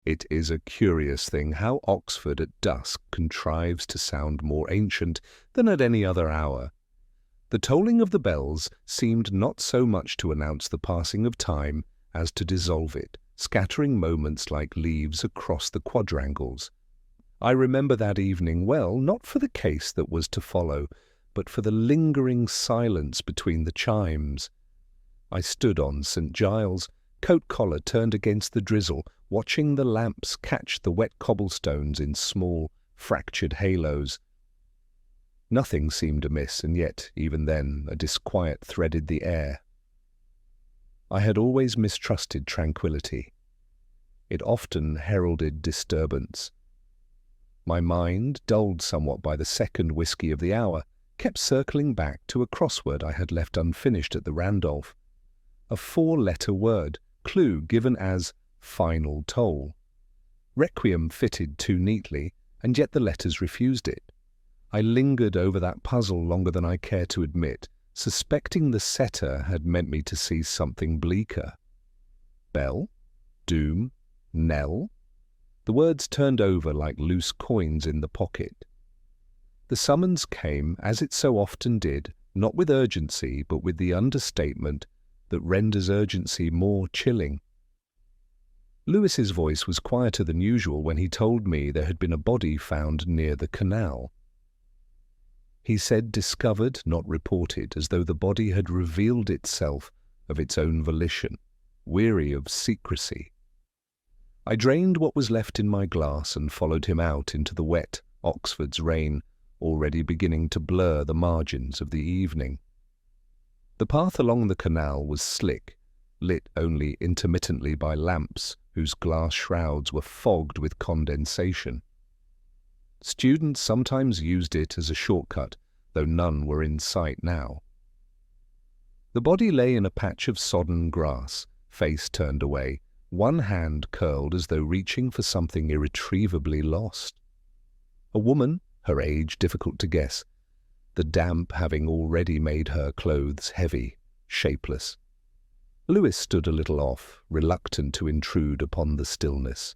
It is a curious thing how Oxford at dusk contrives to sound more ancient than at any other hour. The tolling of the bells seemed not so much to announce the passing of time as to dissolve it, scattering moments like leaves across the quadrangles. I remember that evening well, not for the case that was to follow, but for the lingering silence between the chimes. I stood on St. Giles, coat collar turned against the drizzle, watching the lamps catch the wet cobblestones in small, fractured halos. Nothing seemed amiss, and yet, even then, a disquiet threaded the air. I had always mistrusted tranquillity. It often heralded disturbance. My mind, dulled somewhat by the second whisky of the hour, kept circling back to a crossword I had left unfinished at the Randolph. A four-letter word, clue given as final toll. Requiem fitted too neatly, and yet the letters refused it. I lingered over that puzzle longer than I care to admit, suspecting the setter had meant me to see something bleaker. Bell? Doom? Knell? The words turned over like loose coins in the pocket. The summons came, as it so often did, not with urgency, but with the understatement that renders urgency more chilling. Lewis's voice was quieter than usual when he told me there had been a body found near the canal. He said discovered, not reported, as though the body had revealed itself of its own volition, weary of secrecy. I drained what was left in my glass and followed him out into the wet Oxford's rain, already beginning to blur the margins of the evening. The path along the canal was slick, lit only intermittently by lamps whose glass shrouds were fogged with condensation. Students sometimes used it as a shortcut, though none were in sight now. The body lay in a patch of sodden grass, face turned away, one hand curled as though reaching for something irretrievably lost. A woman, her age difficult to guess, the damp having already made her clothes heavy, shapeless. Lewis stood a little off, reluctant to intrude upon the stillness.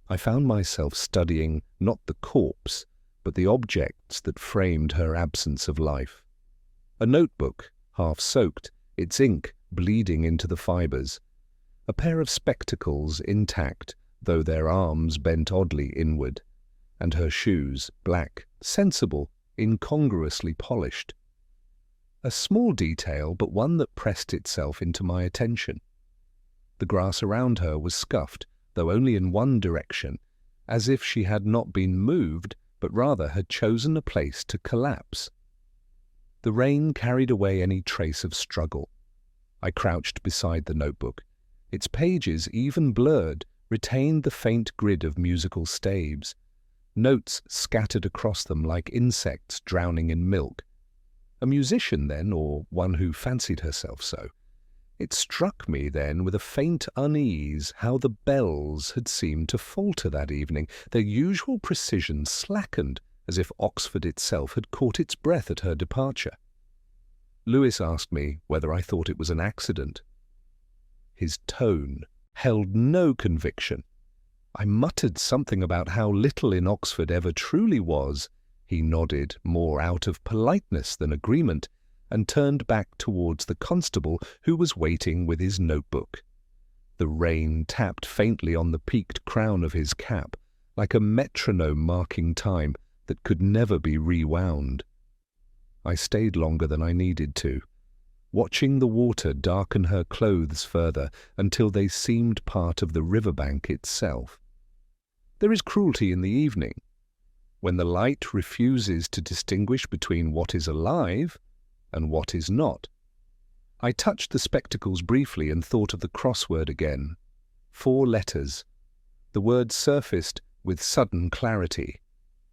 I found myself studying not the corpse, but the objects that framed her absence of life. A notebook, half soaked, its ink bleeding into the fibres. A pair of spectacles intact, though their arms bent oddly inward, and her shoes, black, sensible, incongruously polished. A small detail, but one that pressed itself into my attention. The grass around her was scuffed, though only in one direction, as if she had not been moved, but rather had chosen a place to collapse. The rain carried away any trace of struggle. I crouched beside the notebook. Its pages, even blurred, retained the faint grid of musical staves. Notes scattered across them like insects drowning in milk. A musician, then, or one who fancied herself so. It struck me then with a faint unease how the bells had seemed to falter that evening, their usual precision slackened, as if Oxford itself had caught its breath at her departure. Lewis asked me whether I thought it was an accident. His tone held no conviction. I muttered something about how little in Oxford ever truly was. He nodded, more out of politeness than agreement, and turned back towards the constable who was waiting with his notebook. The rain tapped faintly on the peaked crown of his cap, like a metronome marking time that could never be rewound. I stayed longer than I needed to, watching the water darken her clothes further until they seemed part of the riverbank itself. There is cruelty in the evening, when the light refuses to distinguish between what is alive and what is not. I touched the spectacles briefly and thought of the crossword again. 4 letters. The word surfaced with sudden clarity.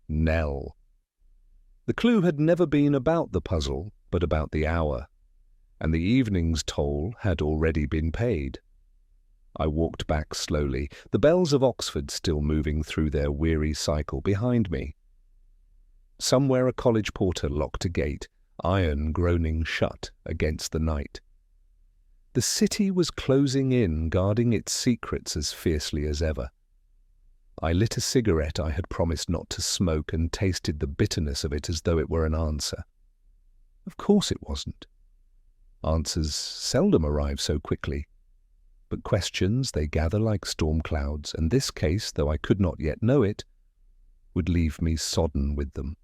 Knell. The clue had never been about the puzzle, but about the hour, and the evening's toll had already been paid. I walked back slowly, the bells of Oxford still moving through their weary cycle behind me. Somewhere a college porter locked a gate, iron groaning shut against the night. The city was closing in, guarding its secrets as fiercely as ever. I lit a cigarette I had promised not to smoke and tasted the bitterness of it as though it were an answer. Of course it wasn't. Answers seldom arrive so quickly. But questions, they gather like storm clouds, and this case, though I could not yet know it, would leave me sodden with them.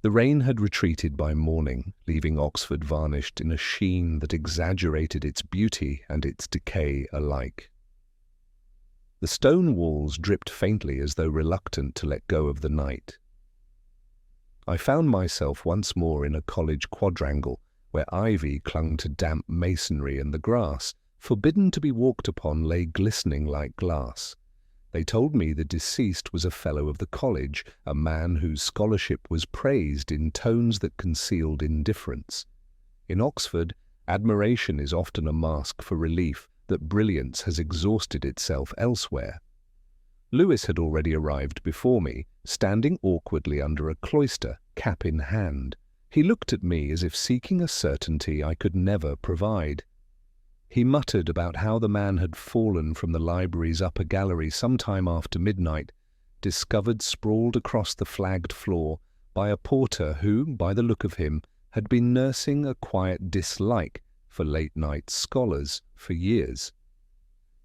The rain had retreated by morning, leaving Oxford varnished in a sheen that exaggerated its beauty and its decay alike. The stone walls dripped faintly as though reluctant to let go of the night. I found myself once more in a college quadrangle where ivy clung to damp masonry and the grass, forbidden to be walked upon, lay glistening like glass. They told me the deceased was a fellow of the college, a man whose scholarship was praised in tones that concealed indifference. In Oxford, admiration is often a mask for relief that brilliance has exhausted itself elsewhere. Lewis had already arrived before me, standing awkwardly under a cloister, cap in hand. He looked at me as if seeking a certainty I could never provide. He muttered about how the man had fallen from the library's upper gallery some time after midnight, discovered sprawled across the flagged floor by a porter who, by the look of him, had been nursing a quiet dislike for late-night scholars for years.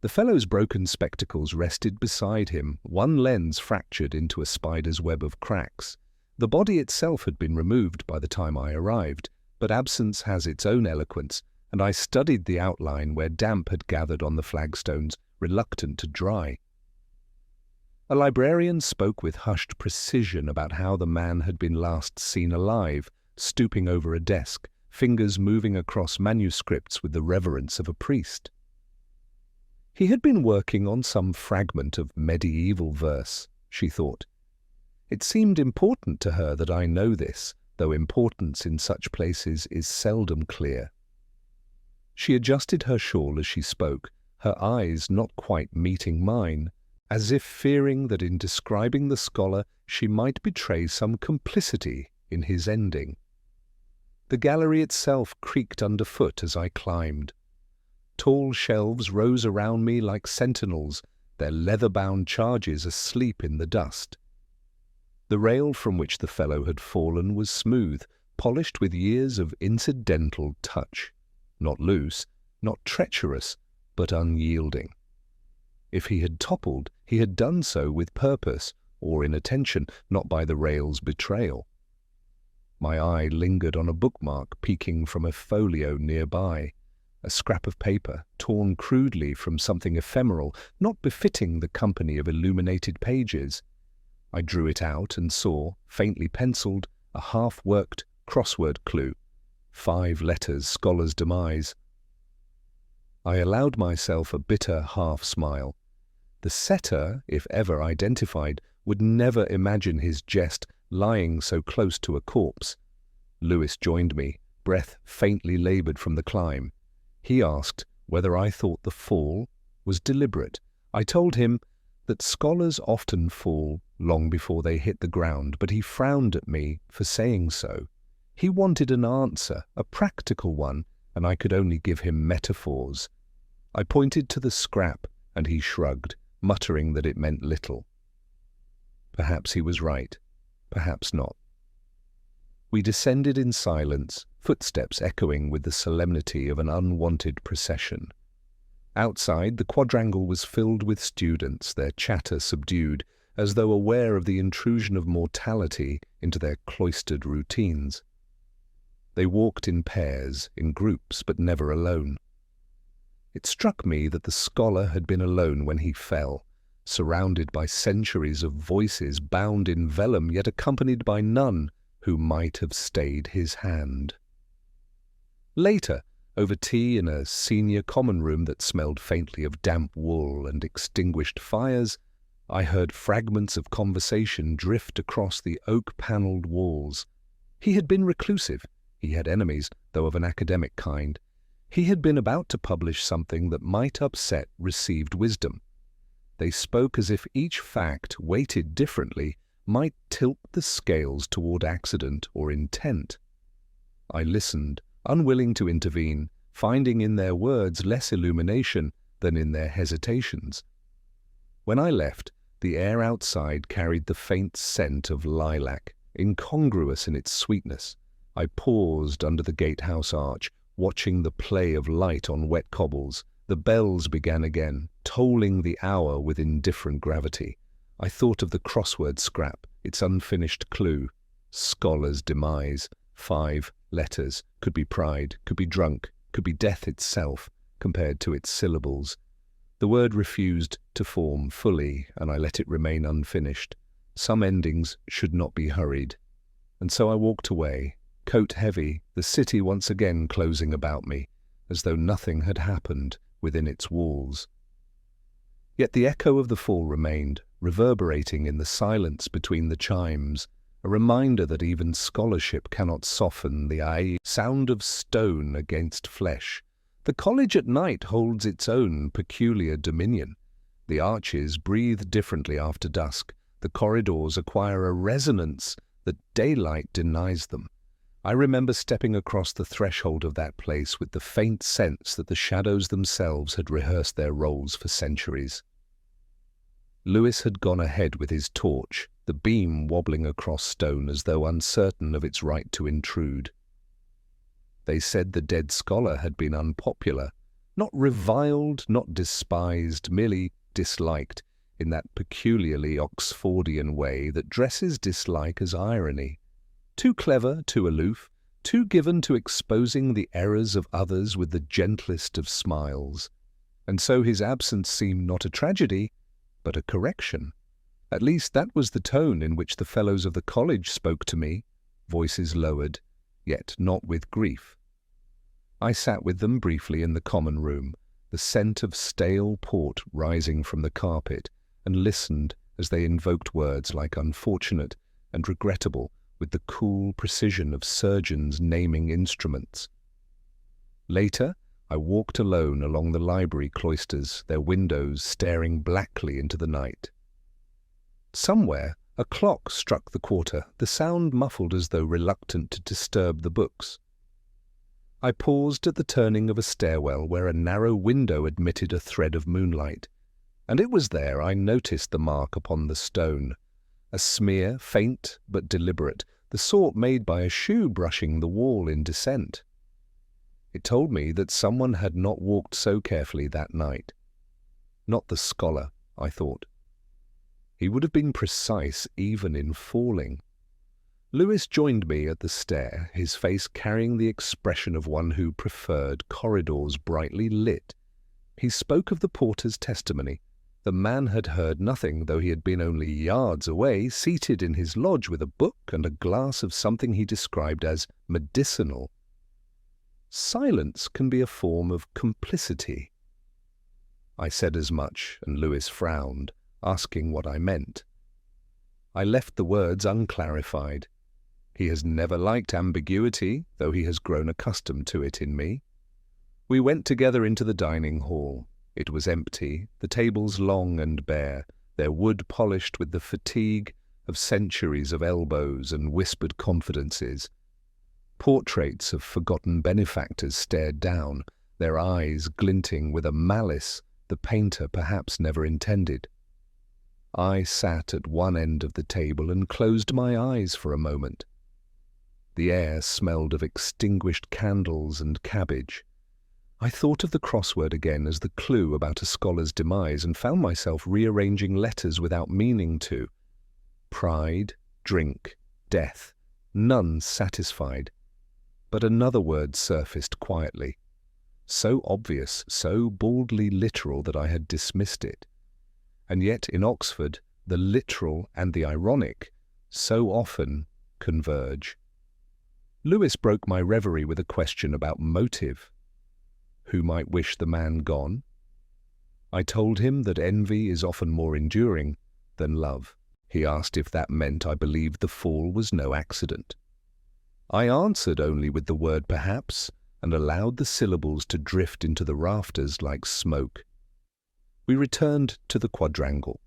The fellow's broken spectacles rested beside him, one lens fractured into a spider's web of cracks. The body itself had been removed by the time I arrived, but absence has its own eloquence, and I studied the outline where damp had gathered on the flagstones, reluctant to dry. A librarian spoke with hushed precision about how the man had been last seen alive, stooping over a desk, fingers moving across manuscripts with the reverence of a priest. He had been working on some fragment of medieval verse, she thought. It seemed important to her that I know this, though importance in such places is seldom clear. She adjusted her shawl as she spoke, her eyes not quite meeting mine, as if fearing that in describing the scholar she might betray some complicity in his ending. The gallery itself creaked underfoot as I climbed. Tall shelves rose around me like sentinels, their leather-bound charges asleep in the dust. The rail from which the fellow had fallen was smooth, polished with years of incidental touch. Not loose, not treacherous, but unyielding. If he had toppled, he had done so with purpose, or inattention, not by the rail's betrayal. My eye lingered on a bookmark peeking from a folio nearby, a scrap of paper torn crudely from something ephemeral, not befitting the company of illuminated pages. I drew it out and saw, faintly penciled, a half-worked crossword clue. 5 letters, scholar's demise. I allowed myself a bitter half-smile. The setter, if ever identified, would never imagine his jest lying so close to a corpse. Lewis joined me, breath faintly laboured from the climb. He asked whether I thought the fall was deliberate. I told him that scholars often fall long before they hit the ground, but he frowned at me for saying so. He wanted an answer, a practical one, and I could only give him metaphors. I pointed to the scrap, and he shrugged, muttering that it meant little. Perhaps he was right, perhaps not. We descended in silence, footsteps echoing with the solemnity of an unwanted procession. Outside, the quadrangle was filled with students, their chatter subdued, as though aware of the intrusion of mortality into their cloistered routines. They walked in pairs, in groups, but never alone. It struck me that the scholar had been alone when he fell, surrounded by centuries of voices bound in vellum, yet accompanied by none who might have stayed his hand. Later, over tea in a senior common room that smelled faintly of damp wool and extinguished fires, I heard fragments of conversation drift across the oak-panelled walls. He had been reclusive. He had enemies, though of an academic kind. He had been about to publish something that might upset received wisdom. They spoke as if each fact, weighted differently, might tilt the scales toward accident or intent. I listened, unwilling to intervene, finding in their words less illumination than in their hesitations. When I left, The air outside carried the faint scent of lilac, incongruous in its sweetness. I paused under the gatehouse arch, watching the play of light on wet cobbles. The bells began again, tolling the hour with indifferent gravity. I thought of the crossword scrap, its unfinished clue. Scholar's demise. 5 letters. Could be pride, could be drunk, could be death itself, compared to its syllables. The word refused to form fully, and I let it remain unfinished. Some endings should not be hurried. And so I walked away, coat heavy, the city once again closing about me, as though nothing had happened within its walls. Yet the echo of the fall remained, reverberating in the silence between the chimes, a reminder that even scholarship cannot soften the sound of stone against flesh. The college at night holds its own peculiar dominion. The arches breathe differently after dusk. The corridors acquire a resonance that daylight denies them. I remember stepping across the threshold of that place with the faint sense that the shadows themselves had rehearsed their roles for centuries. Lewis had gone ahead with his torch, the beam wobbling across stone as though uncertain of its right to intrude. They said the dead scholar had been unpopular, not reviled, not despised, merely disliked, in that peculiarly Oxfordian way that dresses dislike as irony. Too clever, too aloof, too given to exposing the errors of others with the gentlest of smiles. And so his absence seemed not a tragedy, but a correction. At least that was the tone in which the fellows of the college spoke to me, voices lowered, yet not with grief. I sat with them briefly in the common room, the scent of stale port rising from the carpet, and listened as they invoked words like unfortunate and regrettable with the cool precision of surgeons naming instruments. Later, I walked alone along the library cloisters, their windows staring blackly into the night. Somewhere, a clock struck the quarter, the sound muffled as though reluctant to disturb the books. I paused at the turning of a stairwell where a narrow window admitted a thread of moonlight, and it was there I noticed the mark upon the stone, a smear, faint but deliberate, the sort made by a shoe brushing the wall in descent. It told me that someone had not walked so carefully that night. Not the scholar, I thought. He would have been precise even in falling. Lewis joined me at the stair, his face carrying the expression of one who preferred corridors brightly lit. He spoke of the porter's testimony. The man had heard nothing, though he had been only yards away, seated in his lodge with a book and a glass of something he described as medicinal. Silence can be a form of complicity. I said as much, and Lewis frowned, asking what I meant. I left the words unclarified. He has never liked ambiguity, though he has grown accustomed to it in me. We went together into the dining hall. It was empty, the tables long and bare, their wood polished with the fatigue of centuries of elbows and whispered confidences. Portraits of forgotten benefactors stared down, their eyes glinting with a malice the painter perhaps never intended. I sat at one end of the table and closed my eyes for a moment. The air smelled of extinguished candles and cabbage. I thought of the crossword again as the clue about a scholar's demise and found myself rearranging letters without meaning to. Pride, drink, death, none satisfied. But another word surfaced quietly, so obvious, so baldly literal that I had dismissed it. And yet in Oxford, the literal and the ironic so often converge. Lewis broke my reverie with a question about motive. Who might wish the man gone? I told him that envy is often more enduring than love. He asked if that meant I believed the fall was no accident. I answered only with the word perhaps, and allowed the syllables to drift into the rafters like smoke. We returned to the quadrangle.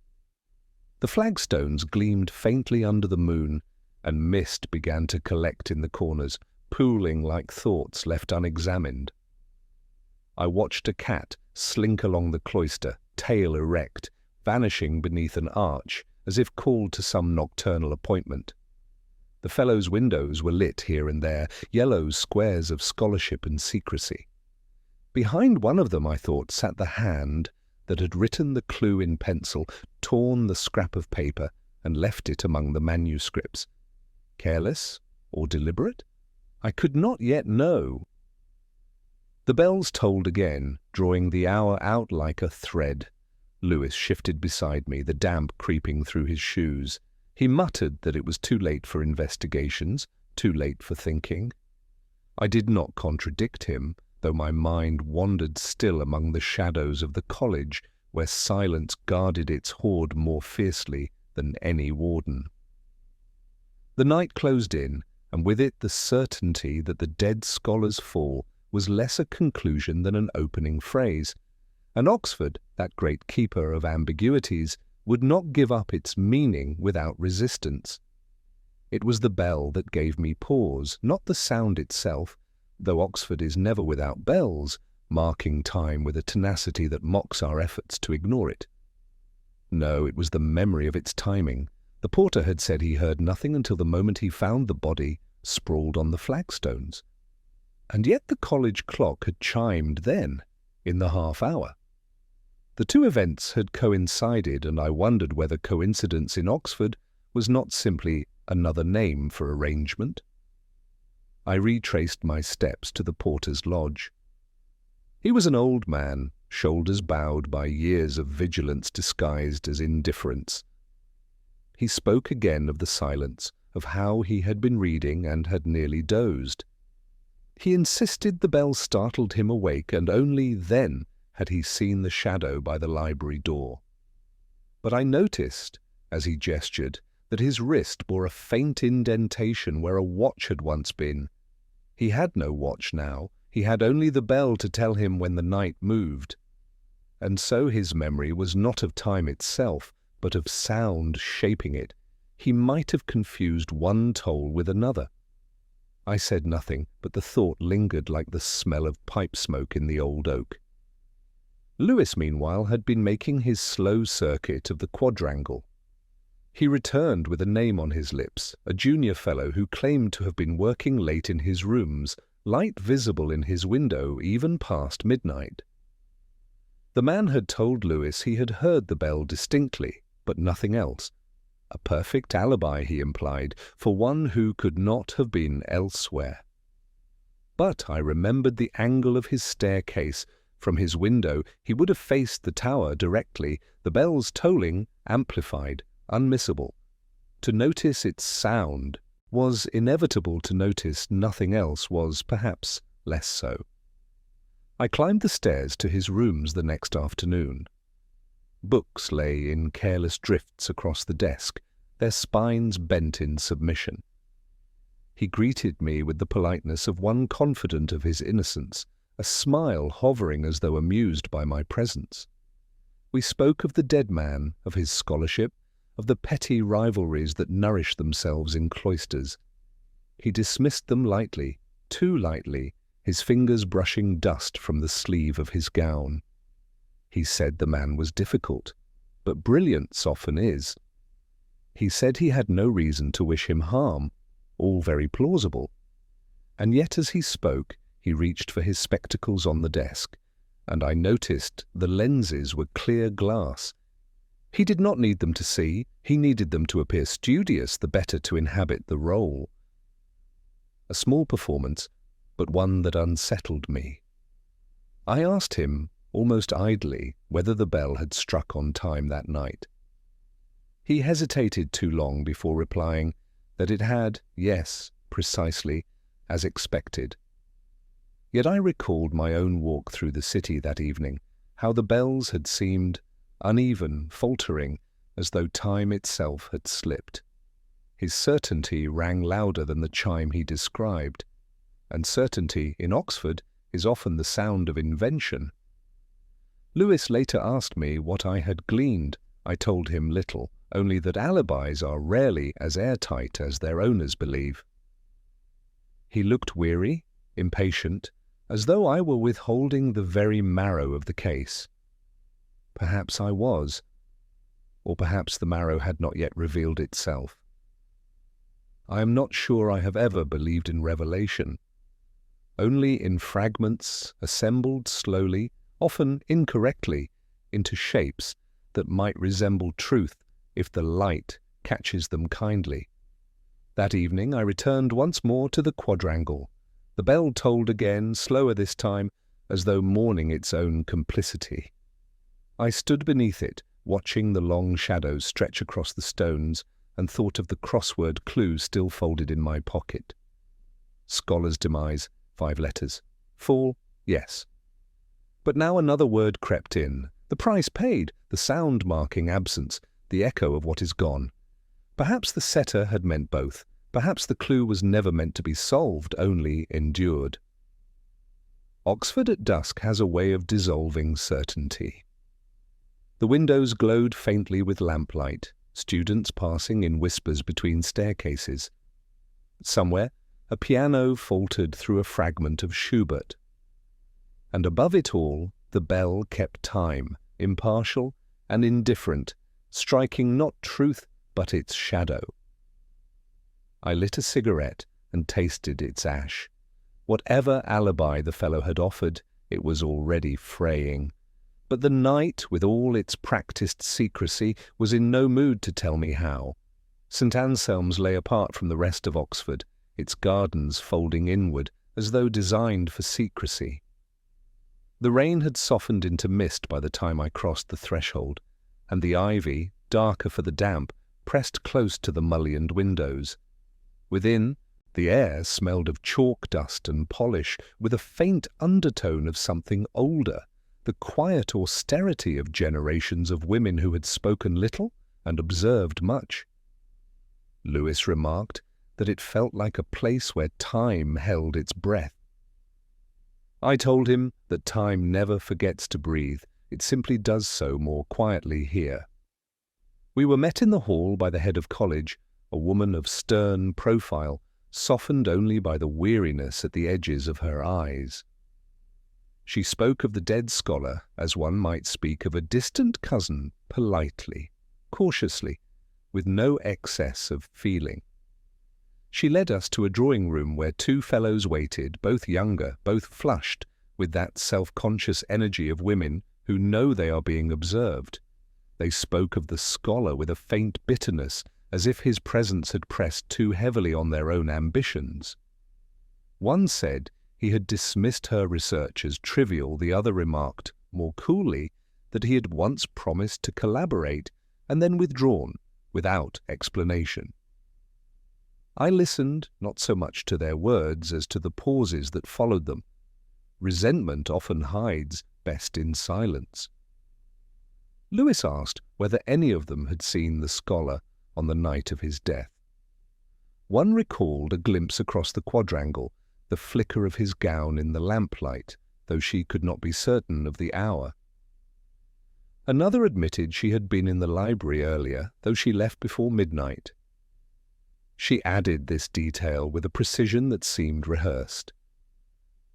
The flagstones gleamed faintly under the moon, and mist began to collect in the corners, pooling like thoughts left unexamined. I watched a cat slink along the cloister, tail erect, vanishing beneath an arch, as if called to some nocturnal appointment. The fellows' windows were lit here and there, yellow squares of scholarship and secrecy. Behind one of them, I thought, sat the hand that had written the clue in pencil, torn the scrap of paper, and left it among the manuscripts. Careless or deliberate? I could not yet know. The bells tolled again, drawing the hour out like a thread. Lewis shifted beside me, the damp creeping through his shoes. He muttered that it was too late for investigations, too late for thinking. I did not contradict him, though my mind wandered still among the shadows of the college, where silence guarded its hoard more fiercely than any warden. The night closed in, and with it the certainty that the dead scholar's fall was less a conclusion than an opening phrase, and Oxford, that great keeper of ambiguities, would not give up its meaning without resistance. It was the bell that gave me pause, not the sound itself, though Oxford is never without bells, marking time with a tenacity that mocks our efforts to ignore it. No, it was the memory of its timing. The porter had said he heard nothing until the moment he found the body sprawled on the flagstones. And yet the college clock had chimed then, in the half-hour. The two events had coincided, and I wondered whether coincidence in Oxford was not simply another name for arrangement. I retraced my steps to the porter's lodge. He was an old man, shoulders bowed by years of vigilance disguised as indifference. He spoke again of the silence, of how he had been reading and had nearly dozed. He insisted the bell startled him awake, and only then had he seen the shadow by the library door. But I noticed, as he gestured, that his wrist bore a faint indentation where a watch had once been. He had no watch now, he had only the bell to tell him when the night moved. And so his memory was not of time itself, but of sound shaping it. He might have confused one toll with another. I said nothing, but the thought lingered like the smell of pipe smoke in the old oak. Lewis, meanwhile, had been making his slow circuit of the quadrangle. He returned with a name on his lips, a junior fellow who claimed to have been working late in his rooms, light visible in his window even past midnight. The man had told Lewis he had heard the bell distinctly, but nothing else. A perfect alibi, he implied, for one who could not have been elsewhere. But I remembered the angle of his staircase. From his window he would have faced the tower directly, the bells tolling, amplified, unmissable. To notice its sound was inevitable, to notice nothing else was perhaps less so. I climbed the stairs to his rooms the next afternoon. Books lay in careless drifts across the desk, their spines bent in submission. He greeted me with the politeness of one confident of his innocence, a smile hovering as though amused by my presence. We spoke of the dead man, of his scholarship, of the petty rivalries that nourish themselves in cloisters. He dismissed them lightly, too lightly, his fingers brushing dust from the sleeve of his gown. He said the man was difficult, but brilliance often is. He said he had no reason to wish him harm, all very plausible. And yet as he spoke, he reached for his spectacles on the desk, and I noticed the lenses were clear glass. He did not need them to see, he needed them to appear studious, the better to inhabit the role. A small performance, but one that unsettled me. I asked him, almost idly, whether the bell had struck on time that night. He hesitated too long before replying that it had, yes, precisely, as expected. Yet I recalled my own walk through the city that evening, how the bells had seemed uneven, faltering, as though time itself had slipped. His certainty rang louder than the chime he described, and certainty in Oxford is often the sound of invention. Lewis later asked me what I had gleaned. I told him little, only that alibis are rarely as airtight as their owners believe. He looked weary, impatient, as though I were withholding the very marrow of the case. Perhaps I was. or perhaps the marrow had not yet revealed itself. I am not sure I have ever believed in revelation. Only in fragments assembled slowly, often incorrectly, into shapes that might resemble truth if the light catches them kindly. That evening I returned once more to the quadrangle. The bell tolled again, slower this time, as though mourning its own complicity. I stood beneath it, watching the long shadows stretch across the stones, and thought of the crossword clue still folded in my pocket. Scholar's demise, 5 letters. Fall, yes. But now another word crept in. The price paid, the sound marking absence, the echo of what is gone. Perhaps the setter had meant both. Perhaps the clue was never meant to be solved, only endured. Oxford at dusk has a way of dissolving certainty. The windows glowed faintly with lamplight, students passing in whispers between staircases. Somewhere, a piano faltered through a fragment of Schubert. And above it all, the bell kept time, impartial and indifferent, striking not truth but its shadow. I lit a cigarette and tasted its ash. Whatever alibi the fellow had offered, it was already fraying. But the night, with all its practised secrecy, was in no mood to tell me how. St. Anselm's lay apart from the rest of Oxford, its gardens folding inward, as though designed for secrecy. The rain had softened into mist by the time I crossed the threshold, and the ivy, darker for the damp, pressed close to the mullioned windows. Within, the air smelled of chalk dust and polish, with a faint undertone of something older, the quiet austerity of generations of women who had spoken little and observed much. Lewis remarked that it felt like a place where time held its breath. I told him that time never forgets to breathe, it simply does so more quietly here. We were met in the hall by the head of college, a woman of stern profile, softened only by the weariness at the edges of her eyes. She spoke of the dead scholar as one might speak of a distant cousin, politely, cautiously, with no excess of feeling. She led us to a drawing-room where 2 fellows waited, both younger, both flushed, with that self-conscious energy of women who know they are being observed. They spoke of the scholar with a faint bitterness, as if his presence had pressed too heavily on their own ambitions. One said he had dismissed her research as trivial, the other remarked, more coolly, that he had once promised to collaborate and then withdrawn, without explanation. I listened not so much to their words as to the pauses that followed them. Resentment often hides best in silence. Lewis asked whether any of them had seen the scholar on the night of his death. One recalled a glimpse across the quadrangle, the flicker of his gown in the lamplight, though she could not be certain of the hour. Another admitted she had been in the library earlier, though she left before midnight. She added this detail with a precision that seemed rehearsed.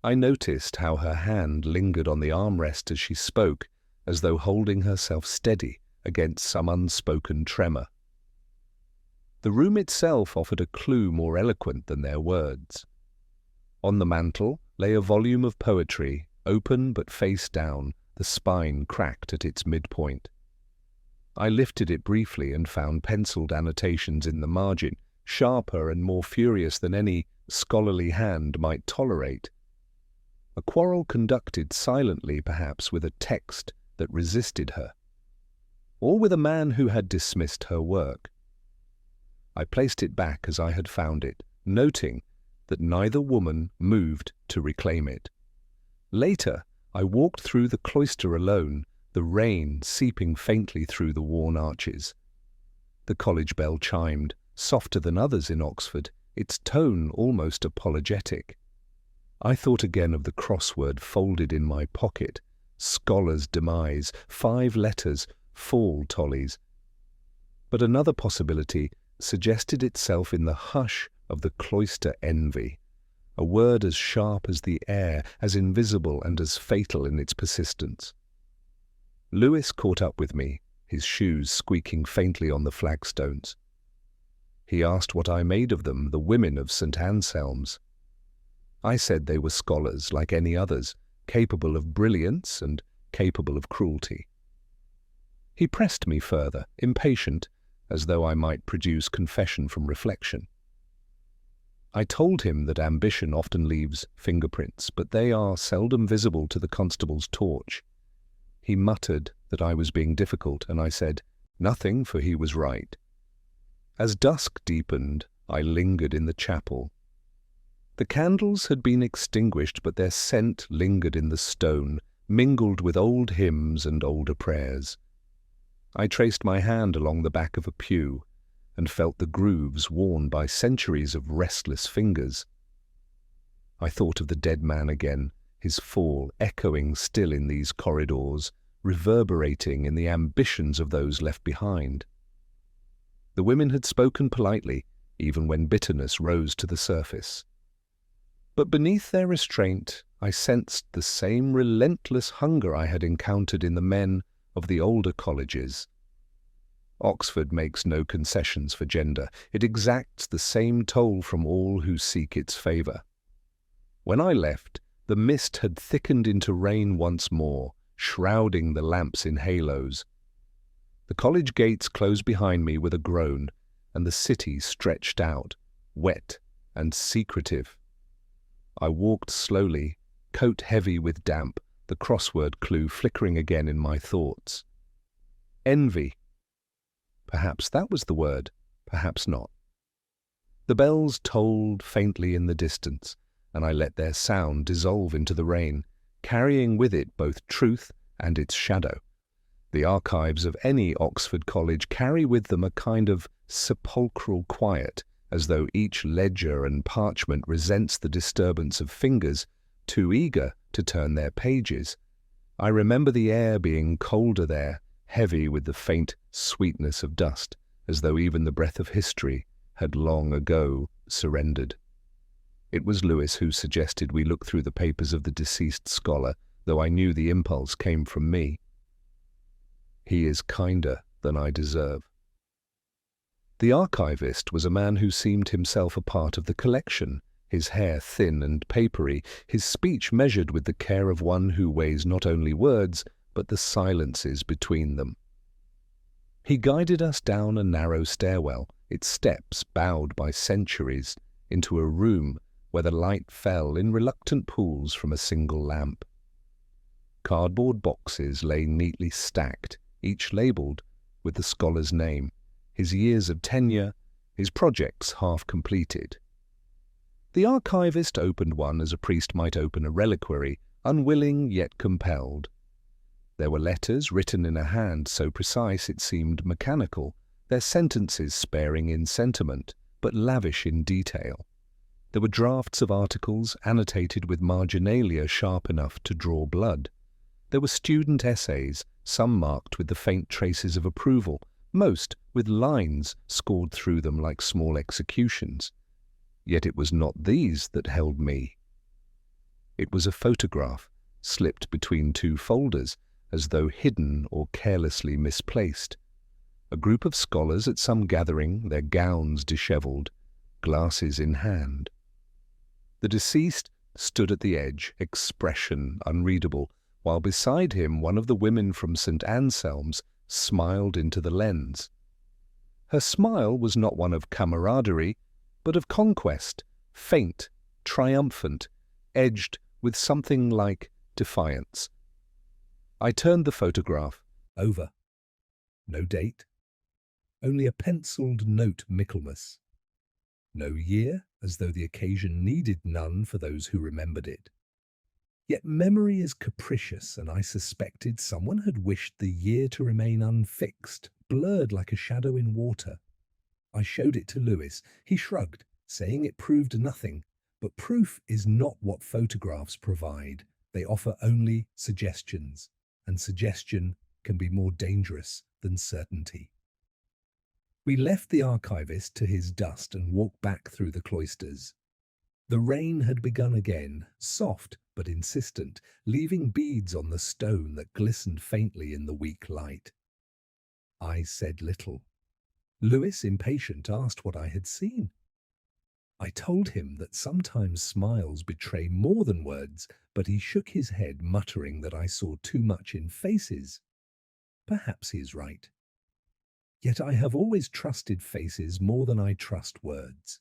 I noticed how her hand lingered on the armrest as she spoke, as though holding herself steady against some unspoken tremor. The room itself offered a clue more eloquent than their words. On the mantel lay a volume of poetry, open but face down, the spine cracked at its midpoint. I lifted it briefly and found penciled annotations in the margin, sharper and more furious than any scholarly hand might tolerate. A quarrel conducted silently, perhaps, with a text that resisted her, or with a man who had dismissed her work. I placed it back as I had found it, noting that neither woman moved to reclaim it. Later, I walked through the cloister alone, the rain seeping faintly through the worn arches. The college bell chimed, softer than others in Oxford, its tone almost apologetic. I thought again of the crossword folded in my pocket, scholar's demise, 5 letters, fall tollies. But another possibility suggested itself in the hush of the cloister envy, a word as sharp as the air, as invisible and as fatal in its persistence. Lewis caught up with me, his shoes squeaking faintly on the flagstones. He asked what I made of them, the women of St. Anselm's. I said they were scholars like any others, capable of brilliance and capable of cruelty. He pressed me further, impatient, as though I might produce confession from reflection. I told him that ambition often leaves fingerprints, but they are seldom visible to the constable's torch. He muttered that I was being difficult, and I said, nothing, for he was right. As dusk deepened, I lingered in the chapel. The candles had been extinguished, but their scent lingered in the stone, mingled with old hymns and older prayers. I traced my hand along the back of a pew, and felt the grooves worn by centuries of restless fingers. I thought of the dead man again, his fall echoing still in these corridors, reverberating in the ambitions of those left behind. The women had spoken politely, even when bitterness rose to the surface. But beneath their restraint, I sensed the same relentless hunger I had encountered in the men of the older colleges. Oxford makes no concessions for gender. It exacts the same toll from all who seek its favour. When I left, the mist had thickened into rain once more, shrouding the lamps in halos. The college gates closed behind me with a groan, and the city stretched out, wet and secretive. I walked slowly, coat heavy with damp, the crossword clue flickering again in my thoughts. Envy. Perhaps that was the word, perhaps not. The bells tolled faintly in the distance, and I let their sound dissolve into the rain, carrying with it both truth and its shadow. The archives of any Oxford college carry with them a kind of sepulchral quiet, as though each ledger and parchment resents the disturbance of fingers too eager to turn their pages. I remember the air being colder there, heavy with the faint sweetness of dust, as though even the breath of history had long ago surrendered. It was Lewis who suggested we look through the papers of the deceased scholar, though I knew the impulse came from me. He is kinder than I deserve. The archivist was a man who seemed himself a part of the collection, his hair thin and papery, his speech measured with the care of one who weighs not only words, but the silences between them. He guided us down a narrow stairwell, its steps bowed by centuries, into a room where the light fell in reluctant pools from a single lamp. Cardboard boxes lay neatly stacked, each labelled with the scholar's name, his years of tenure, his projects half completed. The archivist opened one as a priest might open a reliquary, unwilling yet compelled. There were letters written in a hand so precise it seemed mechanical, their sentences sparing in sentiment, but lavish in detail. There were drafts of articles annotated with marginalia sharp enough to draw blood. There were student essays, some marked with the faint traces of approval, most with lines scored through them like small executions. Yet it was not these that held me. It was a photograph, slipped between two folders, as though hidden or carelessly misplaced. A group of scholars at some gathering, their gowns dishevelled, glasses in hand. The deceased stood at the edge, expression unreadable, while beside him one of the women from St. Anselm's smiled into the lens. Her smile was not one of camaraderie, but of conquest, faint, triumphant, edged with something like defiance. I turned the photograph over. No date, only a pencilled note Michaelmas. No year, as though the occasion needed none for those who remembered it. Yet memory is capricious, and I suspected someone had wished the year to remain unfixed, blurred like a shadow in water. I showed it to Lewis. He shrugged, saying it proved nothing. But proof is not what photographs provide. They offer only suggestions, and suggestion can be more dangerous than certainty. We left the archivist to his dust and walked back through the cloisters. The rain had begun again, soft but insistent, leaving beads on the stone that glistened faintly in the weak light. I said little. Lewis, impatient, asked what I had seen. I told him that sometimes smiles betray more than words, but he shook his head, muttering that I saw too much in faces. Perhaps he is right. Yet I have always trusted faces more than I trust words.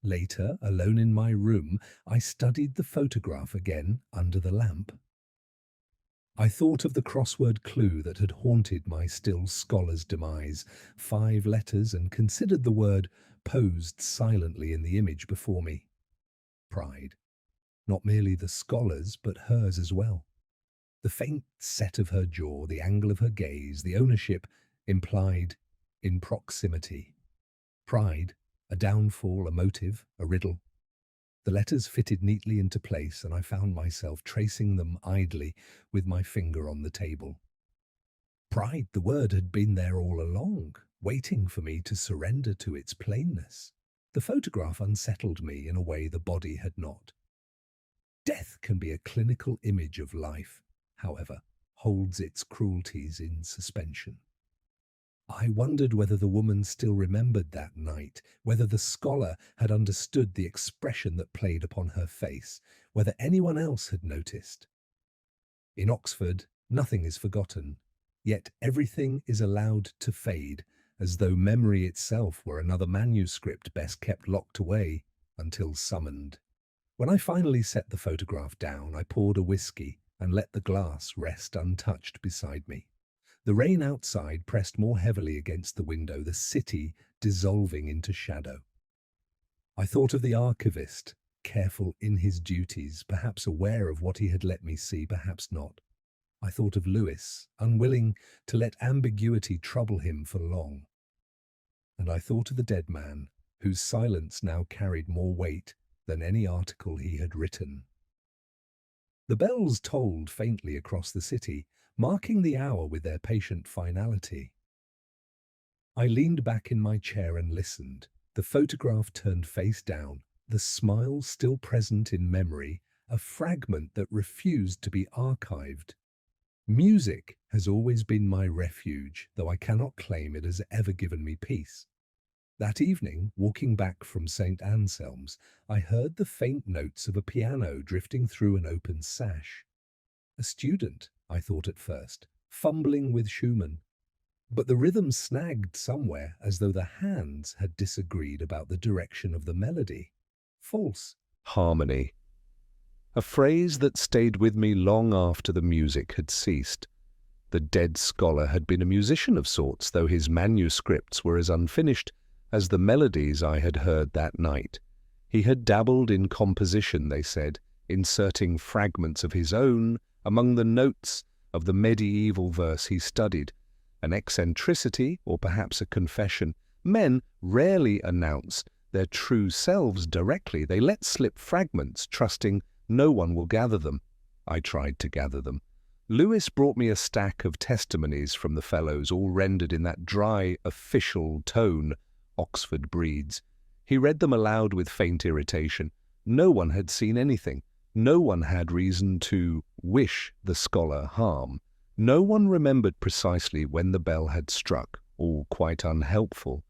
Later, alone in my room, I studied the photograph again under the lamp. I thought of the crossword clue that had haunted my still scholar's demise, 5 letters, and considered the word posed silently in the image before me. Pride. Not merely the scholar's, but hers as well. The faint set of her jaw, the angle of her gaze, the ownership implied in proximity. Pride, a downfall, a motive, a riddle. The letters fitted neatly into place, and I found myself tracing them idly with my finger on the table. Pride, the word, had been there all along, waiting for me to surrender to its plainness. The photograph unsettled me in a way the body had not. Death can be a clinical image of life, however, holds its cruelties in suspension. I wondered whether the woman still remembered that night, whether the scholar had understood the expression that played upon her face, whether anyone else had noticed. In Oxford, nothing is forgotten, yet everything is allowed to fade, as though memory itself were another manuscript best kept locked away until summoned. When I finally set the photograph down, I poured a whiskey and let the glass rest untouched beside me. The rain outside pressed more heavily against the window, the city dissolving into shadow. I thought of the archivist, careful in his duties, perhaps aware of what he had let me see, perhaps not. I thought of Lewis, unwilling to let ambiguity trouble him for long. And I thought of the dead man, whose silence now carried more weight than any article he had written. The bells tolled faintly across the city, marking the hour with their patient finality. I leaned back in my chair and listened, the photograph turned face down, the smile still present in memory, a fragment that refused to be archived. Music has always been my refuge, though I cannot claim it has ever given me peace. That evening, walking back from St. Anselm's, I heard the faint notes of a piano drifting through an open sash. A student, I thought at first, fumbling with Schumann. But the rhythm snagged somewhere, as though the hands had disagreed about the direction of the melody. False. Harmony. A phrase that stayed with me long after the music had ceased. The dead scholar had been a musician of sorts, though his manuscripts were as unfinished as the melodies I had heard that night. He had dabbled in composition, they said, inserting fragments of his own among the notes of the medieval verse he studied. An eccentricity, or perhaps a confession. Men rarely announce their true selves directly. They let slip fragments, trusting no one will gather them. I tried to gather them. Lewis brought me a stack of testimonies from the fellows, all rendered in that dry, official tone Oxford breeds. He read them aloud with faint irritation. No one had seen anything. No one had reason to wish the scholar harm. No one remembered precisely when the bell had struck, all quite unhelpful.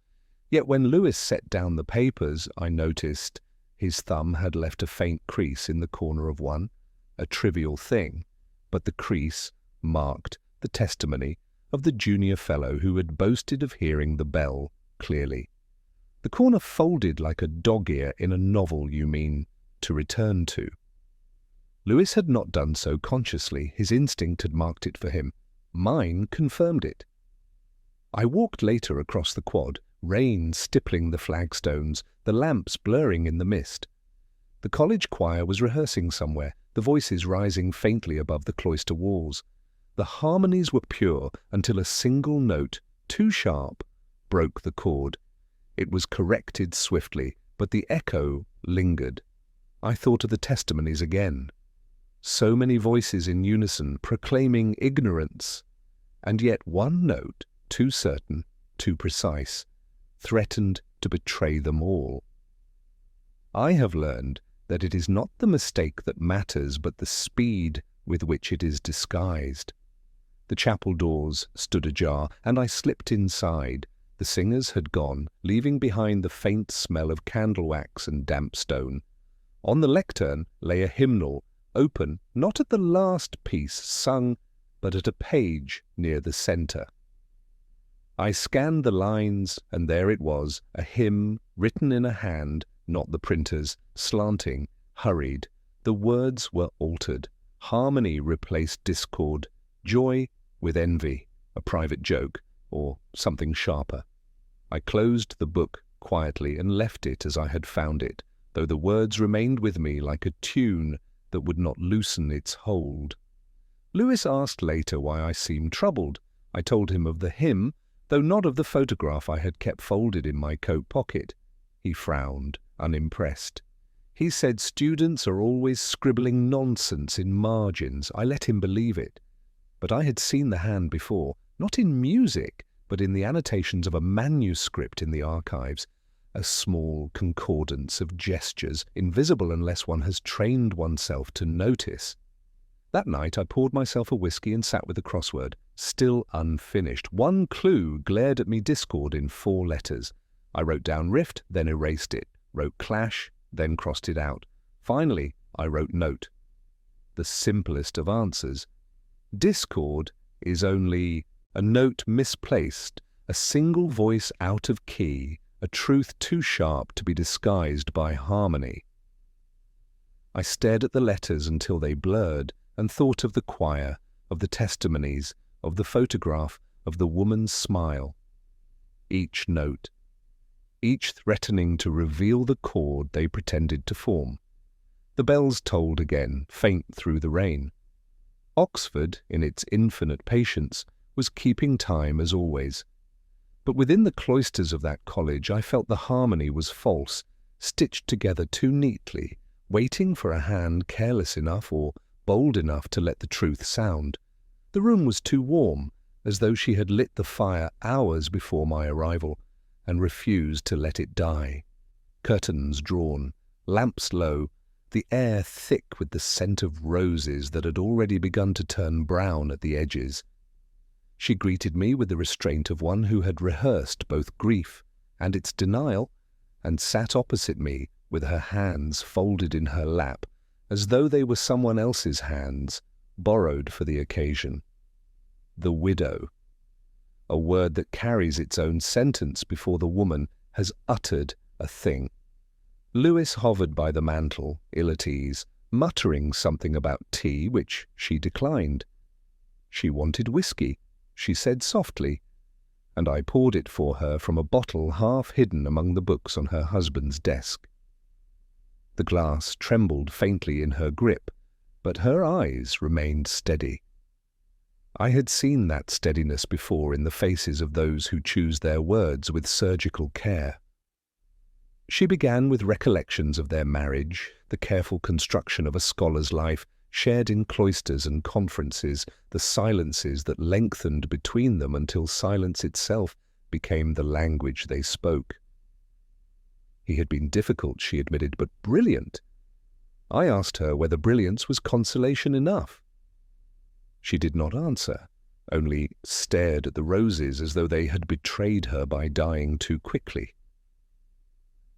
Yet when Lewis set down the papers, I noticed his thumb had left a faint crease in the corner of one, a trivial thing, but the crease marked the testimony of the junior fellow who had boasted of hearing the bell clearly. The corner folded like a dog-ear in a novel, you mean, to return to. Lewis had not done so consciously. His instinct had marked it for him. Mine confirmed it. I walked later across the quad, rain stippling the flagstones, the lamps blurring in the mist. The college choir was rehearsing somewhere, the voices rising faintly above the cloister walls. The harmonies were pure until a single note, too sharp, broke the chord. It was corrected swiftly, but the echo lingered. I thought of the testimonies again. So many voices in unison proclaiming ignorance, and yet one note, too certain, too precise, threatened to betray them all. I have learned that it is not the mistake that matters, but the speed with which it is disguised. The chapel doors stood ajar, and I slipped inside. The singers had gone, leaving behind the faint smell of candle wax and damp stone. On the lectern lay a hymnal, open not at the last piece sung, but at a page near the centre. I scanned the lines, and there it was, a hymn written in a hand, not the printer's, slanting, hurried. The words were altered. Harmony replaced discord, joy with envy, a private joke, or something sharper. I closed the book quietly and left it as I had found it, though the words remained with me like a tune that would not loosen its hold. Lewis asked later why I seemed troubled. I told him of the hymn, though not of the photograph I had kept folded in my coat pocket. He frowned, unimpressed. He said students are always scribbling nonsense in margins. I let him believe it. But I had seen the hand before, not in music, but in the annotations of a manuscript in the archives, a small concordance of gestures, invisible unless one has trained oneself to notice. That night I poured myself a whiskey and sat with the crossword, still unfinished. One clue glared at me, discord in 4 letters. I wrote down rift, then erased it, wrote clash, then crossed it out. Finally, I wrote note. The simplest of answers. Discord is only a note misplaced, a single voice out of key, a truth too sharp to be disguised by harmony. I stared at the letters until they blurred, and thought of the choir, of the testimonies, of the photograph, of the woman's smile. Each note, each threatening to reveal the chord they pretended to form. The bells tolled again, faint through the rain. Oxford, in its infinite patience, was keeping time as always. But within the cloisters of that college I felt the harmony was false, stitched together too neatly, waiting for a hand careless enough or bold enough to let the truth sound. The room was too warm, as though she had lit the fire hours before my arrival, and refused to let it die. Curtains drawn, lamps low, the air thick with the scent of roses that had already begun to turn brown at the edges. She greeted me with the restraint of one who had rehearsed both grief and its denial, and sat opposite me with her hands folded in her lap, as though they were someone else's hands, borrowed for the occasion. The widow. A word that carries its own sentence before the woman has uttered a thing. Lewis hovered by the mantel, ill at ease, muttering something about tea, which she declined. She wanted whiskey, she said softly, and I poured it for her from a bottle half hidden among the books on her husband's desk. The glass trembled faintly in her grip, but her eyes remained steady. I had seen that steadiness before in the faces of those who choose their words with surgical care. She began with recollections of their marriage, the careful construction of a scholar's life, shared in cloisters and conferences, the silences that lengthened between them until silence itself became the language they spoke. He had been difficult, she admitted, but brilliant. I asked her whether brilliance was consolation enough. She did not answer, only stared at the roses as though they had betrayed her by dying too quickly.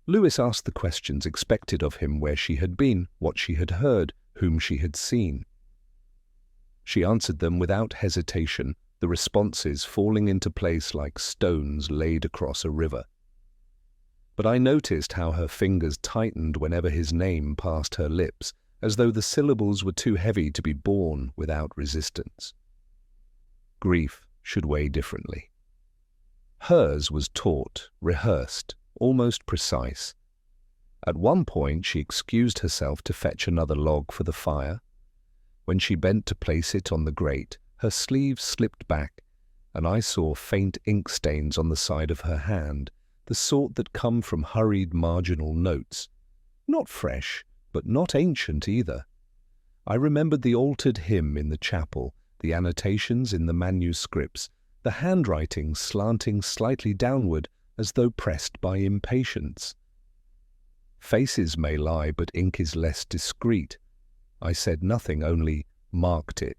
Lewis asked the questions expected of him: where she had been, what she had heard, whom she had seen. She answered them without hesitation, the responses falling into place like stones laid across a river. But I noticed how her fingers tightened whenever his name passed her lips, as though the syllables were too heavy to be borne without resistance. Grief should weigh differently. Hers was taught, rehearsed, almost precise. At one point she excused herself to fetch another log for the fire. When she bent to place it on the grate, her sleeve slipped back, and I saw faint ink stains on the side of her hand, the sort that come from hurried marginal notes. Not fresh, but not ancient either. I remembered the altered hymn in the chapel, the annotations in the manuscripts, the handwriting slanting slightly downward as though pressed by impatience. Faces may lie, but ink is less discreet. I said nothing, only marked it.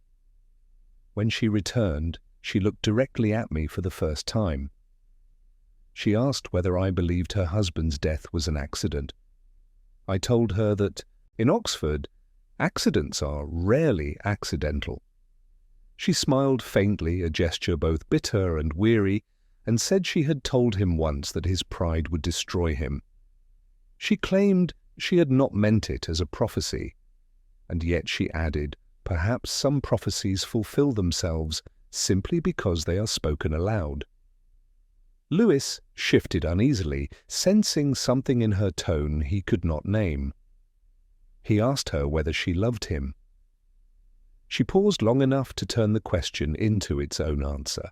When she returned, she looked directly at me for the first time. She asked whether I believed her husband's death was an accident. I told her that, in Oxford, accidents are rarely accidental. She smiled faintly, a gesture both bitter and weary, and said she had told him once that his pride would destroy him. She claimed she had not meant it as a prophecy, and yet she added, perhaps some prophecies fulfill themselves simply because they are spoken aloud. Lewis shifted uneasily, sensing something in her tone he could not name. He asked her whether she loved him. She paused long enough to turn the question into its own answer.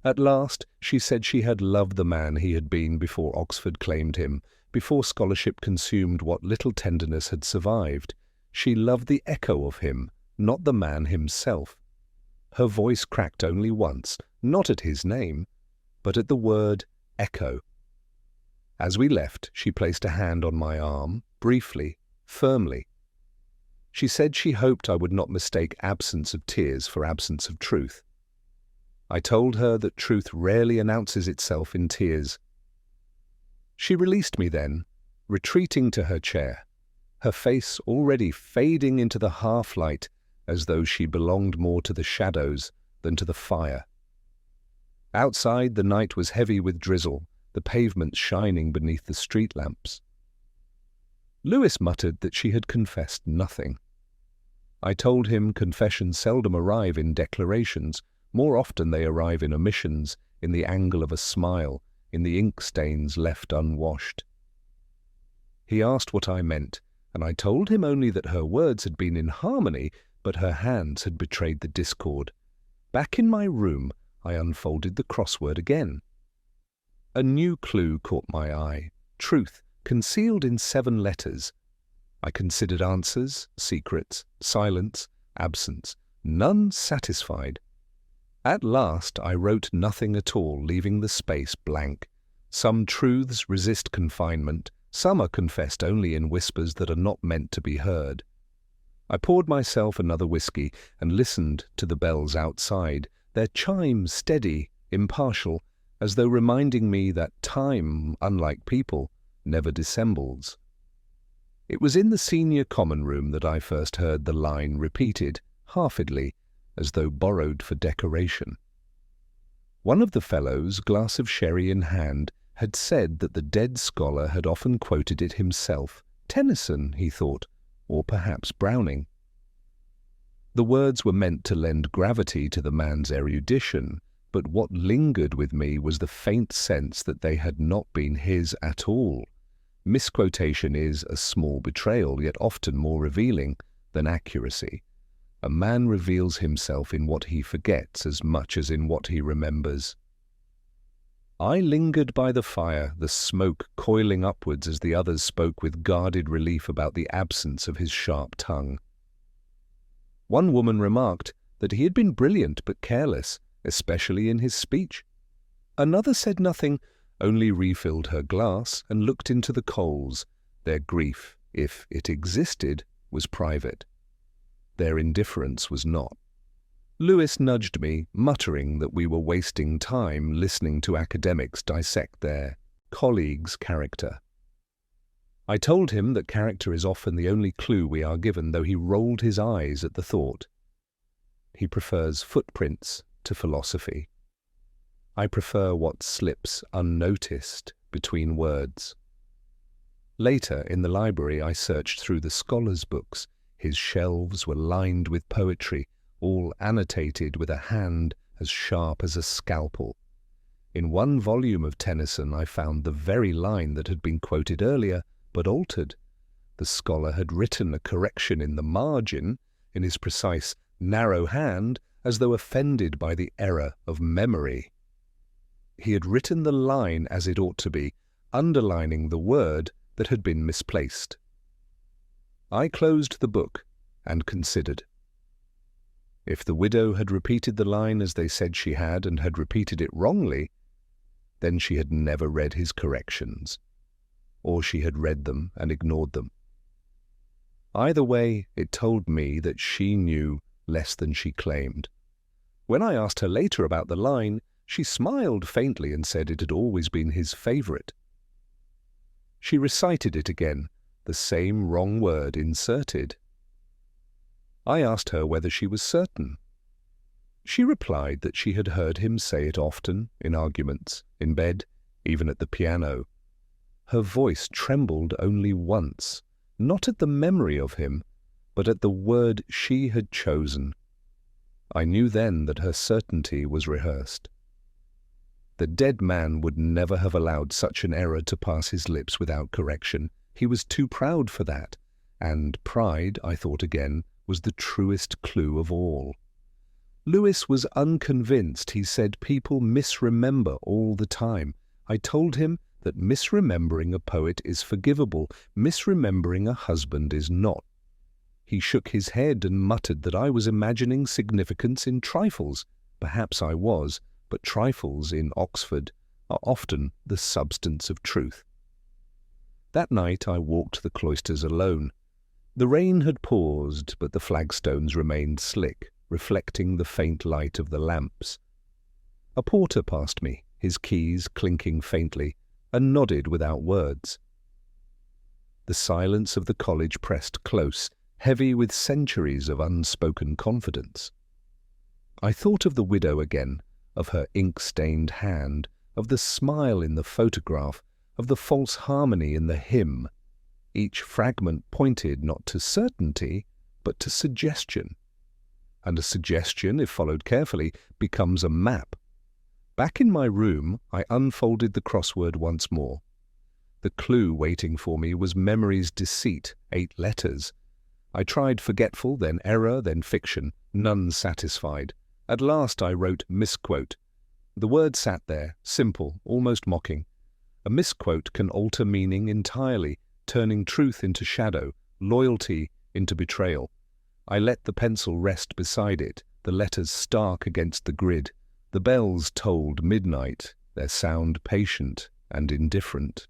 At last she said she had loved the man he had been before Oxford claimed him, before scholarship consumed what little tenderness had survived. She loved the echo of him, not the man himself. Her voice cracked only once, not at his name, but at the word echo. As we left, she placed a hand on my arm, briefly, firmly. She said she hoped I would not mistake absence of tears for absence of truth. I told her that truth rarely announces itself in tears. She released me then, retreating to her chair, her face already fading into the half-light as though she belonged more to the shadows than to the fire. Outside, the night was heavy with drizzle, the pavements shining beneath the street lamps. Lewis muttered that she had confessed nothing. I told him confessions seldom arrive in declarations. More often they arrive in omissions, in the angle of a smile, in the ink stains left unwashed. He asked what I meant, and I told him only that her words had been in harmony, but her hands had betrayed the discord. Back in my room, I unfolded the crossword again. A new clue caught my eye, truth, concealed in 7 letters. I considered answers, secrets, silence, absence, none satisfied. At last I wrote nothing at all, leaving the space blank. Some truths resist confinement, some are confessed only in whispers that are not meant to be heard. I poured myself another whisky and listened to the bells outside, their chime steady, impartial, as though reminding me that time, unlike people, never dissembles. It was in the senior common room that I first heard the line repeated, halfedly, as though borrowed for decoration. One of the fellows, glass of sherry in hand, had said that the dead scholar had often quoted it himself. Tennyson, he thought, or perhaps Browning. The words were meant to lend gravity to the man's erudition, but what lingered with me was the faint sense that they had not been his at all. Misquotation is a small betrayal, yet often more revealing than accuracy. A man reveals himself in what he forgets as much as in what he remembers. I lingered by the fire, the smoke coiling upwards as the others spoke with guarded relief about the absence of his sharp tongue. One woman remarked that he had been brilliant but careless, especially in his speech. Another said nothing, only refilled her glass and looked into the coals. Their grief, if it existed, was private. Their indifference was not. Lewis nudged me, muttering that we were wasting time listening to academics dissect their colleague's character. I told him that character is often the only clue we are given, though he rolled his eyes at the thought. He prefers footprints to philosophy. I prefer what slips unnoticed between words. Later, in the library, I searched through the scholars' books. His shelves were lined with poetry, all annotated with a hand as sharp as a scalpel. In one volume of Tennyson I found the very line that had been quoted earlier, but altered. The scholar had written a correction in the margin, in his precise, narrow hand, as though offended by the error of memory. He had written the line as it ought to be, underlining the word that had been misplaced. I closed the book and considered. If the widow had repeated the line as they said she had, and had repeated it wrongly, then she had never read his corrections, or she had read them and ignored them. Either way, it told me that she knew less than she claimed. When I asked her later about the line, she smiled faintly and said it had always been his favourite. She recited it again, the same wrong word inserted. I asked her whether she was certain. She replied that she had heard him say it often, in arguments, in bed, even at the piano. Her voice trembled only once, not at the memory of him, but at the word she had chosen. I knew then that her certainty was rehearsed. The dead man would never have allowed such an error to pass his lips without correction. He was too proud for that, and pride, I thought again, was the truest clue of all. Lewis was unconvinced. He said people misremember all the time. I told him that misremembering a poet is forgivable, misremembering a husband is not. He shook his head and muttered that I was imagining significance in trifles. Perhaps I was, but trifles in Oxford are often the substance of truth. That night I walked the cloisters alone. The rain had paused, but the flagstones remained slick, reflecting the faint light of the lamps. A porter passed me, his keys clinking faintly, and nodded without words. The silence of the college pressed close, heavy with centuries of unspoken confidence. I thought of the widow again, of her ink-stained hand, of the smile in the photograph, of the false harmony in the hymn. Each fragment pointed not to certainty, but to suggestion. And a suggestion, if followed carefully, becomes a map. Back in my room, I unfolded the crossword once more. The clue waiting for me was memory's deceit, 8 letters. I tried forgetful, then error, then fiction, none satisfied. At last I wrote misquote. The word sat there, simple, almost mocking. A misquote can alter meaning entirely, turning truth into shadow, loyalty into betrayal. I let the pencil rest beside it, the letters stark against the grid. The bells tolled midnight, their sound patient and indifferent.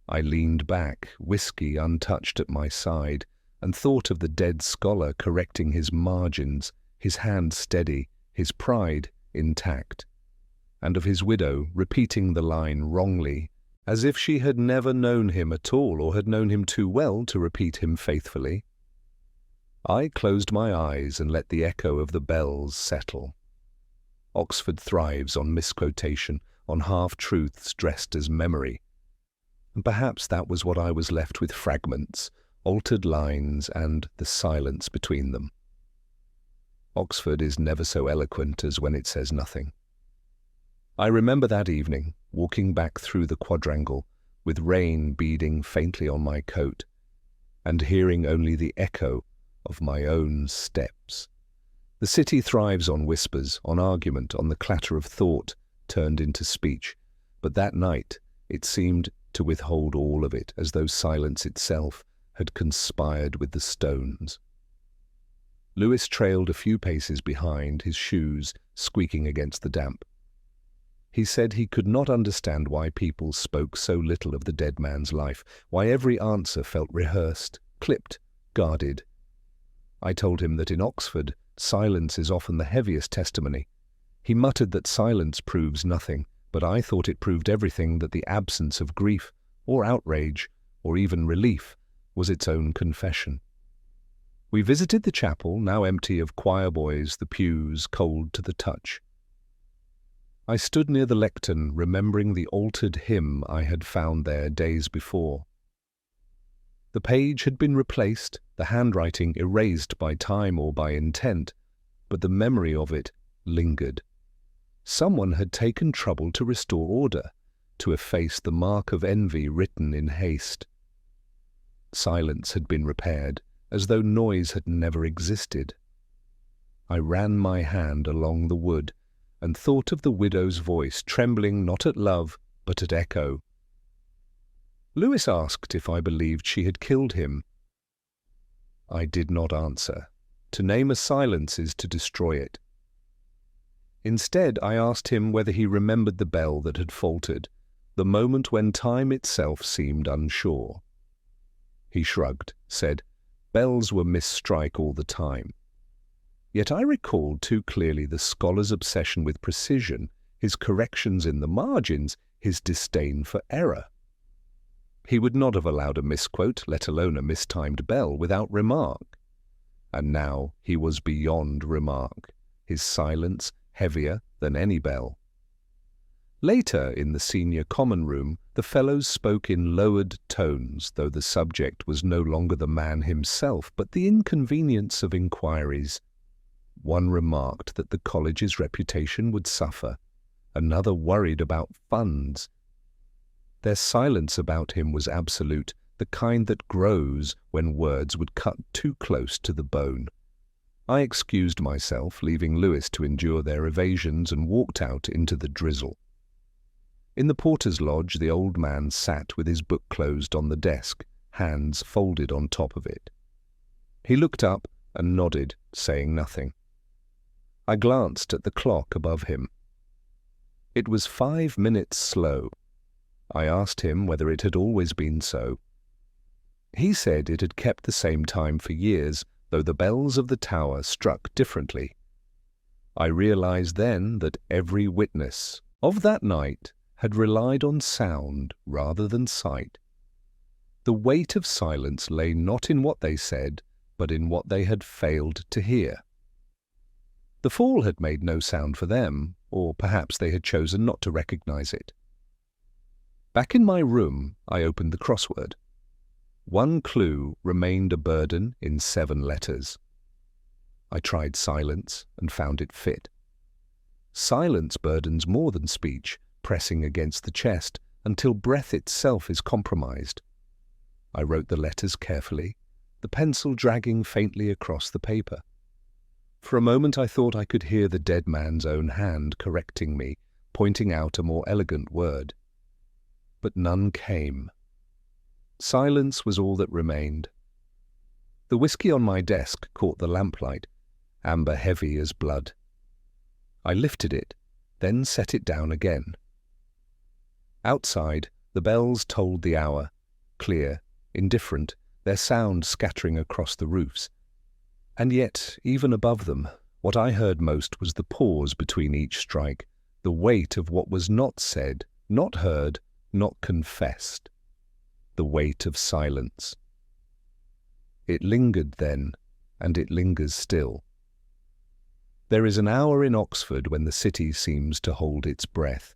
I leaned back, whiskey untouched at my side, and thought of the dead scholar correcting his margins, his hand steady, his pride intact, and of his widow repeating the line wrongly, as if she had never known him at all or had known him too well to repeat him faithfully. I closed my eyes and let the echo of the bells settle. Oxford thrives on misquotation, on half-truths dressed as memory. And perhaps that was what I was left with, fragments, altered lines, and the silence between them. Oxford is never so eloquent as when it says nothing. I remember that evening, walking back through the quadrangle, with rain beading faintly on my coat, and hearing only the echo of my own steps. The city thrives on whispers, on argument, on the clatter of thought turned into speech, but that night it seemed to withhold all of it, as though silence itself had conspired with the stones. Lewis trailed a few paces behind, his shoes squeaking against the damp. He said he could not understand why people spoke so little of the dead man's life, why every answer felt rehearsed, clipped, guarded. I told him that in Oxford, silence is often the heaviest testimony. He muttered that silence proves nothing, but I thought it proved everything, that the absence of grief, or outrage, or even relief, was its own confession. We visited the chapel, now empty of choir boys, the pews cold to the touch. I stood near the lectern, remembering the altered hymn I had found there days before. The page had been replaced, the handwriting erased by time or by intent, but the memory of it lingered. Someone had taken trouble to restore order, to efface the mark of envy written in haste. Silence had been repaired, as though noise had never existed. I ran my hand along the wood, and thought of the widow's voice, trembling not at love, but at echo. Lewis asked if I believed she had killed him. I did not answer. To name a silence is to destroy it. Instead, I asked him whether he remembered the bell that had faltered, the moment when time itself seemed unsure. He shrugged, said, bells were misstrike all the time. Yet I recalled too clearly the scholar's obsession with precision, his corrections in the margins, his disdain for error. He would not have allowed a misquote, let alone a mistimed bell, without remark. And now he was beyond remark, his silence heavier than any bell. Later, in the senior common room, the fellows spoke in lowered tones, though the subject was no longer the man himself, but the inconvenience of inquiries. One remarked that the college's reputation would suffer. Another worried about funds. Their silence about him was absolute, the kind that grows when words would cut too close to the bone. I excused myself, leaving Lewis to endure their evasions, and walked out into the drizzle. In the porter's lodge, the old man sat with his book closed on the desk, hands folded on top of it. He looked up and nodded, saying nothing. I glanced at the clock above him. It was 5 minutes slow. I asked him whether it had always been so. He said it had kept the same time for years, though the bells of the tower struck differently. I realized then that every witness of that night had relied on sound rather than sight. The weight of silence lay not in what they said, but in what they had failed to hear. The fall had made no sound for them, or perhaps they had chosen not to recognize it. Back in my room, I opened the crossword. One clue remained a burden in 7 letters. I tried silence and found it fit. Silence burdens more than speech, pressing against the chest until breath itself is compromised. I wrote the letters carefully, the pencil dragging faintly across the paper. For a moment I thought I could hear the dead man's own hand correcting me, pointing out a more elegant word. But none came. Silence was all that remained. The whiskey on my desk caught the lamplight, amber heavy as blood. I lifted it, then set it down again. Outside, the bells tolled the hour, clear, indifferent, their sound scattering across the roofs. And yet, even above them, what I heard most was the pause between each strike, the weight of what was not said, not heard, not confessed, the weight of silence. It lingered then, and it lingers still. There is an hour in Oxford when the city seems to hold its breath.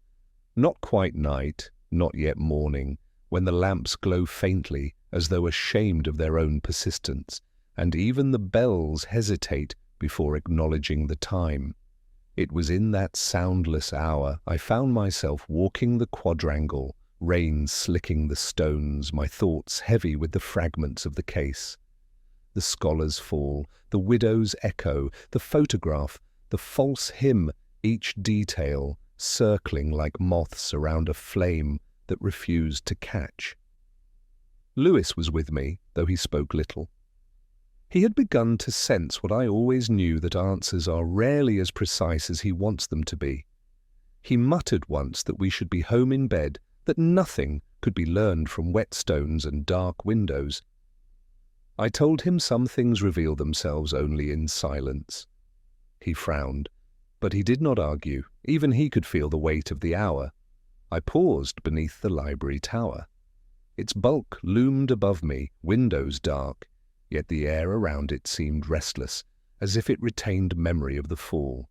Not quite night, not yet morning, when the lamps glow faintly as though ashamed of their own persistence, and even the bells hesitate before acknowledging the time. It was in that soundless hour I found myself walking the quadrangle, rain slicking the stones, my thoughts heavy with the fragments of the case. The scholar's fall, the widow's echo, the photograph, the false hymn, each detail circling like moths around a flame that refused to catch. Lewis was with me, though he spoke little. He had begun to sense what I always knew, that answers are rarely as precise as he wants them to be. He muttered once that we should be home in bed, that nothing could be learned from whetstones and dark windows. I told him some things reveal themselves only in silence. He frowned, but he did not argue. Even he could feel the weight of the hour. I paused beneath the library tower. Its bulk loomed above me, windows dark, yet the air around it seemed restless, as if it retained memory of the fall.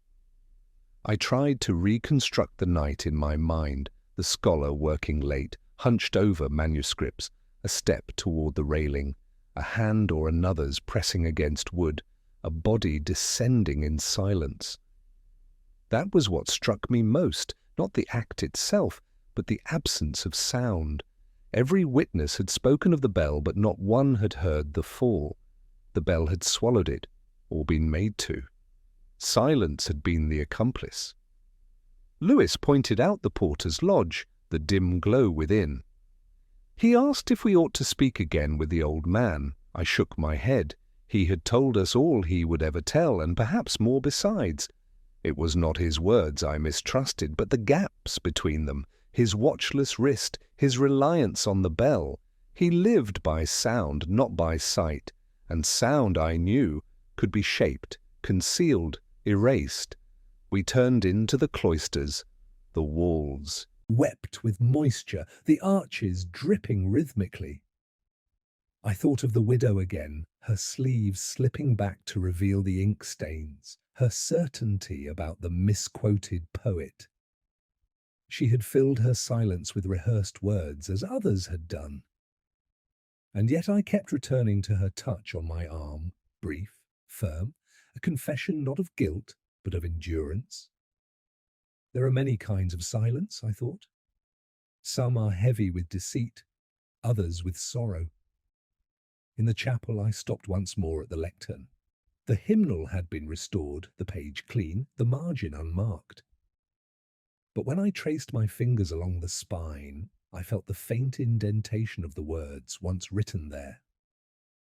I tried to reconstruct the night in my mind, the scholar working late, hunched over manuscripts, a step toward the railing, a hand or another's pressing against wood, a body descending in silence. That was what struck me most, not the act itself, but the absence of sound. Every witness had spoken of the bell, but not one had heard the fall. The bell had swallowed it, or been made to. Silence had been the accomplice. Lewis pointed out the porter's lodge, the dim glow within. He asked if we ought to speak again with the old man. I shook my head. He had told us all he would ever tell, and perhaps more besides. It was not his words I mistrusted, but the gaps between them, his watchless wrist, his reliance on the bell. He lived by sound, not by sight, and sound, I knew, could be shaped, Concealed, erased, we turned into the cloisters, the walls. Wept with moisture, the arches dripping rhythmically. I thought of the widow again, her sleeves slipping back to reveal the ink stains, her certainty about the misquoted poet. She had filled her silence with rehearsed words, as others had done. And yet I kept returning to her touch on my arm, brief, firm, a confession not of guilt, but of endurance. There are many kinds of silence, I thought. Some are heavy with deceit, others with sorrow. In the chapel I stopped once more at the lectern. The hymnal had been restored, the page clean, the margin unmarked. But when I traced my fingers along the spine, I felt the faint indentation of the words once written there.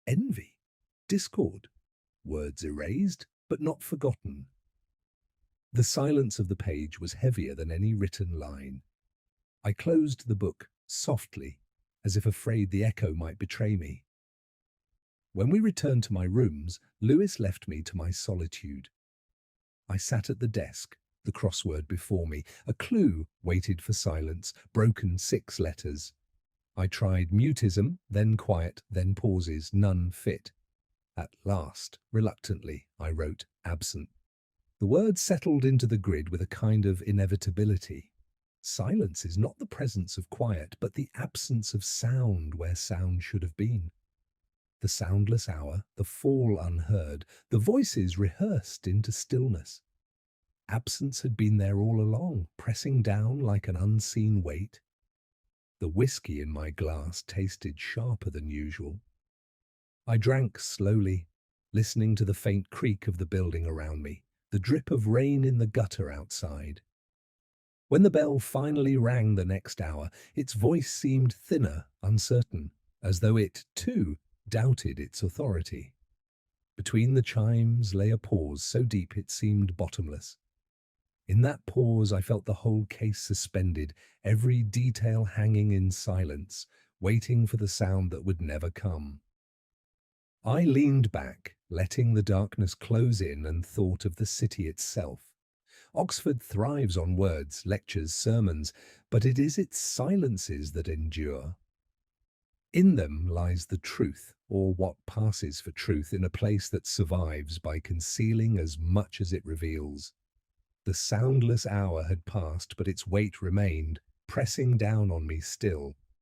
Envy, discord, words erased, but not forgotten. The silence of the page was heavier than any written line. I closed the book softly, as if afraid the echo might betray me. When we returned to my rooms, Lewis left me to my solitude. I sat at the desk, the crossword before me. A clue waited for silence, broken 6 letters. I tried mutism, then quiet, then pauses, none fit. At last, reluctantly, I wrote absent. The word settled into the grid with a kind of inevitability. Silence is not the presence of quiet, but the absence of sound where sound should have been. The soundless hour, the fall unheard, the voices rehearsed into stillness. Absence had been there all along, pressing down like an unseen weight. The whiskey in my glass tasted sharper than usual. I drank slowly, listening to the faint creak of the building around me, the drip of rain in the gutter outside. When the bell finally rang the next hour, its voice seemed thinner, uncertain, as though it, too, doubted its authority. Between the chimes lay a pause so deep it seemed bottomless. In that pause I felt the whole case suspended, every detail hanging in silence, waiting for the sound that would never come. I leaned back, letting the darkness close in, and thought of the city itself. Oxford thrives on words, lectures, sermons, but it is its silences that endure. In them lies the truth, or what passes for truth, in a place that survives by concealing as much as it reveals. The soundless hour had passed, but its weight remained, pressing down on me still.